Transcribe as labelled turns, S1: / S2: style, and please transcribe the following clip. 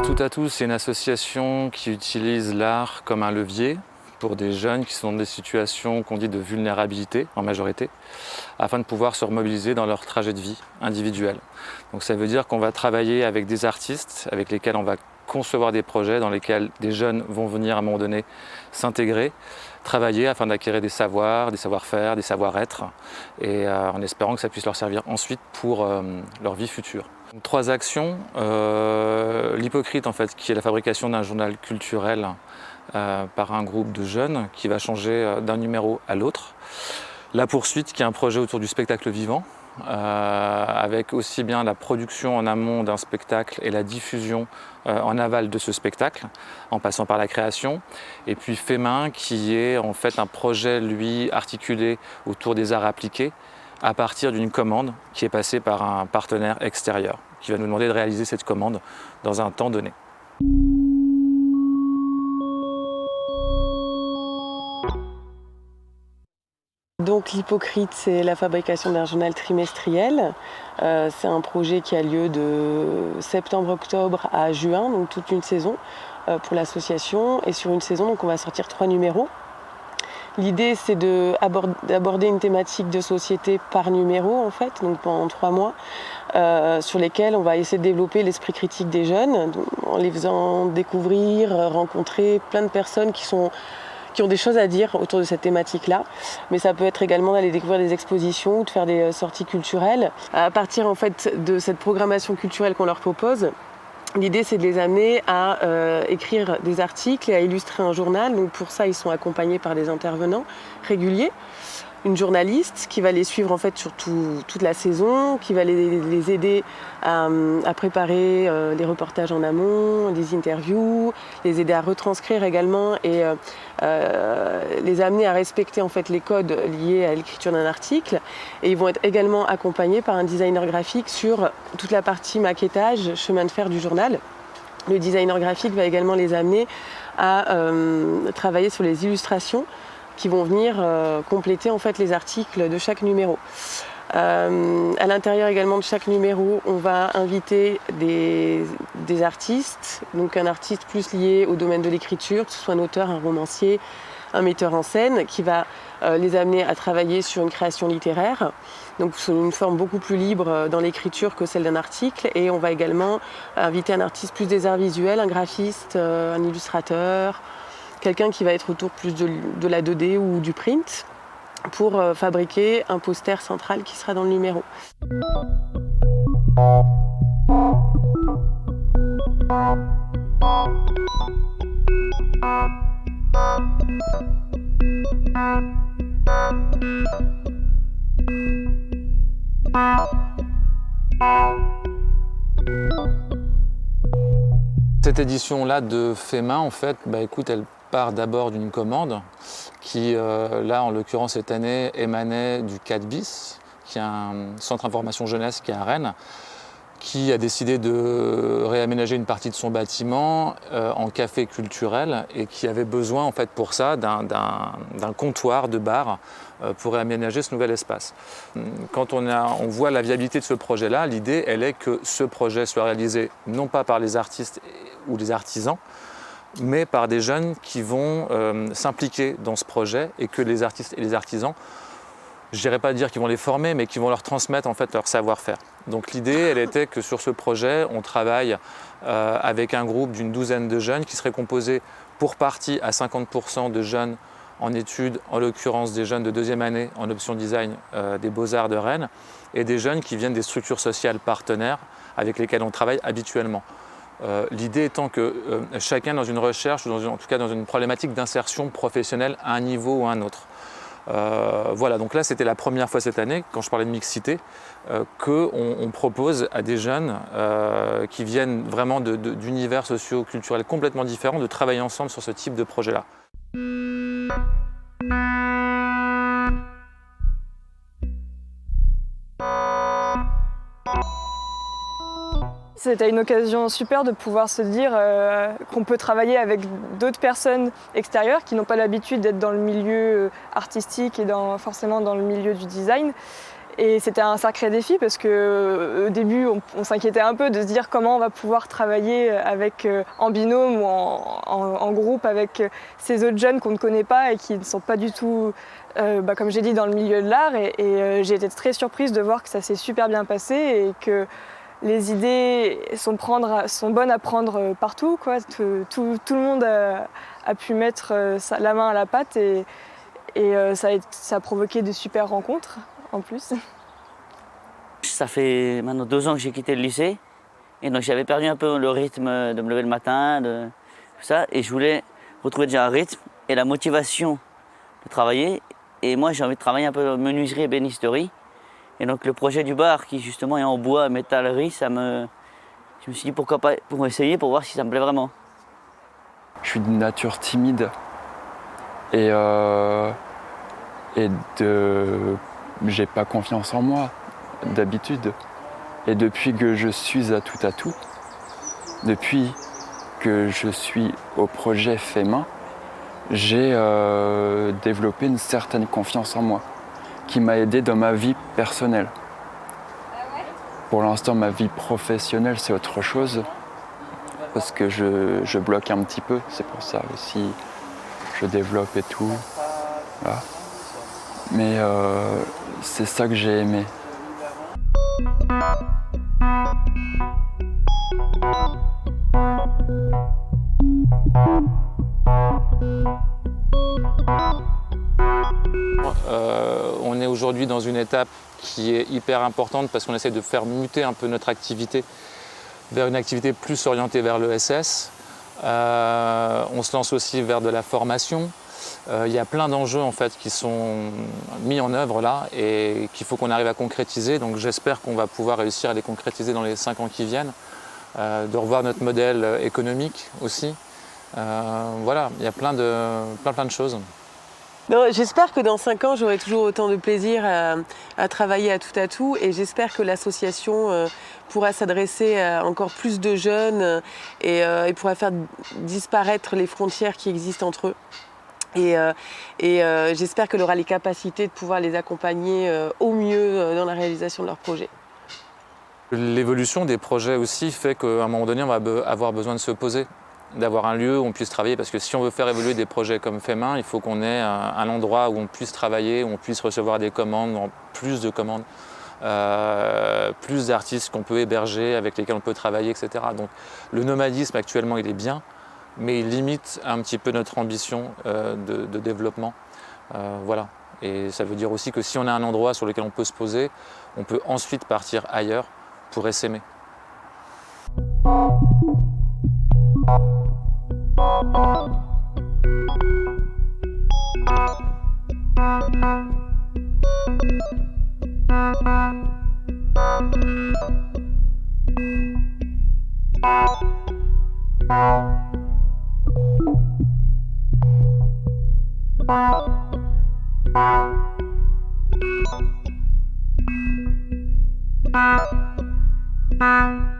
S1: Tout à Tous, c'est une association qui utilise l'art comme un levier pour des jeunes qui sont dans des situations qu'on dit de vulnérabilité en majorité, afin de pouvoir se remobiliser dans leur trajet de vie individuel. Donc ça veut dire qu'on va travailler avec des artistes avec lesquels on va concevoir des projets dans lesquels des jeunes vont venir à un moment donné s'intégrer, travailler afin d'acquérir des savoirs, des savoir-faire, des savoir-être, et en espérant que ça puisse leur servir ensuite pour leur vie future. 3 actions. L'Hypocrite, en fait, qui est la fabrication d'un journal culturel par un groupe de jeunes qui va changer d'un numéro à l'autre. La Poursuite, qui est un projet autour du spectacle vivant, avec aussi bien la production en amont d'un spectacle et la diffusion en aval de ce spectacle, en passant par la création. Et puis Fait Main, qui est en fait un projet, lui, articulé autour des arts appliqués, à partir d'une commande qui est passée par un partenaire extérieur, qui va nous demander de réaliser cette commande dans un temps donné.
S2: Donc l'Hypocrite, c'est la fabrication d'un journal trimestriel. C'est un projet qui a lieu de septembre-octobre à juin, donc toute une saison pour l'association. Et sur une saison, donc on va sortir 3 numéros. L'idée, c'est d'aborder une thématique de société par numéro, en fait, donc pendant 3 mois, sur lesquels on va essayer de développer l'esprit critique des jeunes, en les faisant découvrir, rencontrer plein de personnes qui ont des choses à dire autour de cette thématique-là. Mais ça peut être également d'aller découvrir des expositions ou de faire des sorties culturelles. À partir, en fait, de cette programmation culturelle qu'on leur propose, l'idée, c'est de les amener à écrire des articles et à illustrer un journal. Donc pour ça, ils sont accompagnés par des intervenants réguliers. Une journaliste qui va les suivre en fait sur toute la saison, qui va les aider à préparer les reportages en amont, des interviews, les aider à retranscrire également et les amener à respecter en fait les codes liés à l'écriture d'un article. Et ils vont être également accompagnés par un designer graphique sur toute la partie maquettage, chemin de fer du journal. Le designer graphique va également les amener à travailler sur les illustrations qui vont venir compléter en fait les articles de chaque numéro. À l'intérieur également de chaque numéro, on va inviter des artistes, donc un artiste plus lié au domaine de l'écriture, que ce soit un auteur, un romancier, un metteur en scène, qui va les amener à travailler sur une création littéraire, donc sous une forme beaucoup plus libre dans l'écriture que celle d'un article. Et on va également inviter un artiste plus des arts visuels, un graphiste, un illustrateur, quelqu'un qui va être autour plus de la 2D ou du print pour fabriquer un poster central qui sera dans le numéro.
S1: Cette édition-là de Fait Main, en fait, écoute, elle part d'abord d'une commande qui, là, en l'occurrence, cette année, émanait du 4 bis, qui est un centre information jeunesse qui est à Rennes, qui a décidé de réaménager une partie de son bâtiment en café culturel et qui avait besoin, en fait, pour ça, d'un comptoir de bar pour réaménager ce nouvel espace. Quand on voit la viabilité de ce projet-là, l'idée, elle est que ce projet soit réalisé non pas par les artistes ou les artisans, mais par des jeunes qui vont s'impliquer dans ce projet et que les artistes et les artisans, je n'irais pas dire qu'ils vont les former, mais qui vont leur transmettre en fait leur savoir-faire. Donc l'idée, elle était que sur ce projet, on travaille avec un groupe d'une 12aine de jeunes qui serait composé pour partie à 50% de jeunes en études, en l'occurrence des jeunes de deuxième année en option design des Beaux-Arts de Rennes, et des jeunes qui viennent des structures sociales partenaires avec lesquelles on travaille habituellement. L'idée étant que chacun dans une recherche, ou en tout cas dans une problématique d'insertion professionnelle à un niveau ou à un autre. Voilà, donc là c'était la première fois cette année, quand je parlais de mixité, qu'on propose à des jeunes qui viennent vraiment d'univers socio-culturels complètement différents de travailler ensemble sur ce type de projet-là.
S3: C'était une occasion super de pouvoir se dire qu'on peut travailler avec d'autres personnes extérieures qui n'ont pas l'habitude d'être dans le milieu artistique et forcément dans le milieu du design. Et c'était un sacré défi parce qu'au début, on s'inquiétait un peu de se dire comment on va pouvoir travailler en binôme ou en groupe avec ces autres jeunes qu'on ne connaît pas et qui ne sont pas du tout, comme j'ai dit, dans le milieu de l'art. Et j'ai été très surprise de voir que ça s'est super bien passé et que les idées sont bonnes à prendre partout, quoi. Tout le monde a pu mettre la main à la pâte et ça a provoqué de super rencontres en plus.
S4: Ça fait maintenant 2 ans que j'ai quitté le lycée et donc j'avais perdu un peu le rythme de me lever le matin, tout ça, et je voulais retrouver déjà un rythme et la motivation de travailler. Et moi j'ai envie de travailler un peu en menuiserie et bénisterie. Et donc le projet du bar qui justement est en bois, métallerie, je me suis dit pourquoi pas pour essayer, pour voir si ça me plaît vraiment.
S5: Je suis de nature timide j'ai pas confiance en moi d'habitude. Et depuis que je suis à tout, depuis que je suis au projet fait main, j'ai développé une certaine confiance en moi qui m'a aidé dans ma vie personnelle. Pour l'instant, ma vie professionnelle, c'est autre chose parce que je bloque un petit peu, c'est pour ça aussi je développe et tout. Voilà. Mais c'est ça que j'ai aimé.
S1: On est aujourd'hui dans une étape qui est hyper importante parce qu'on essaie de faire muter un peu notre activité vers une activité plus orientée vers l'ESS. On se lance aussi vers de la formation. Il y a plein d'enjeux en fait, qui sont mis en œuvre là et qu'il faut qu'on arrive à concrétiser. Donc j'espère qu'on va pouvoir réussir à les concrétiser dans les 5 ans qui viennent. De revoir notre modèle économique aussi. Voilà, il y a plein de choses.
S2: J'espère que dans 5 ans, j'aurai toujours autant de plaisir à travailler à tout et j'espère que l'association pourra s'adresser à encore plus de jeunes et pourra faire disparaître les frontières qui existent entre eux. Et j'espère qu'elle aura les capacités de pouvoir les accompagner au mieux dans la réalisation de leurs projets.
S1: L'évolution des projets aussi fait qu'à un moment donné, on va avoir besoin de se poser, d'avoir un lieu où on puisse travailler. Parce que si on veut faire évoluer des projets comme fait main, il faut qu'on ait un endroit où on puisse travailler, où on puisse recevoir des commandes, plus de commandes, plus d'artistes qu'on peut héberger, avec lesquels on peut travailler, etc. Donc le nomadisme actuellement, il est bien, mais il limite un petit peu notre ambition de développement. Voilà. Et ça veut dire aussi que si on a un endroit sur lequel on peut se poser, on peut ensuite partir ailleurs pour essaimer.
S6: Bye.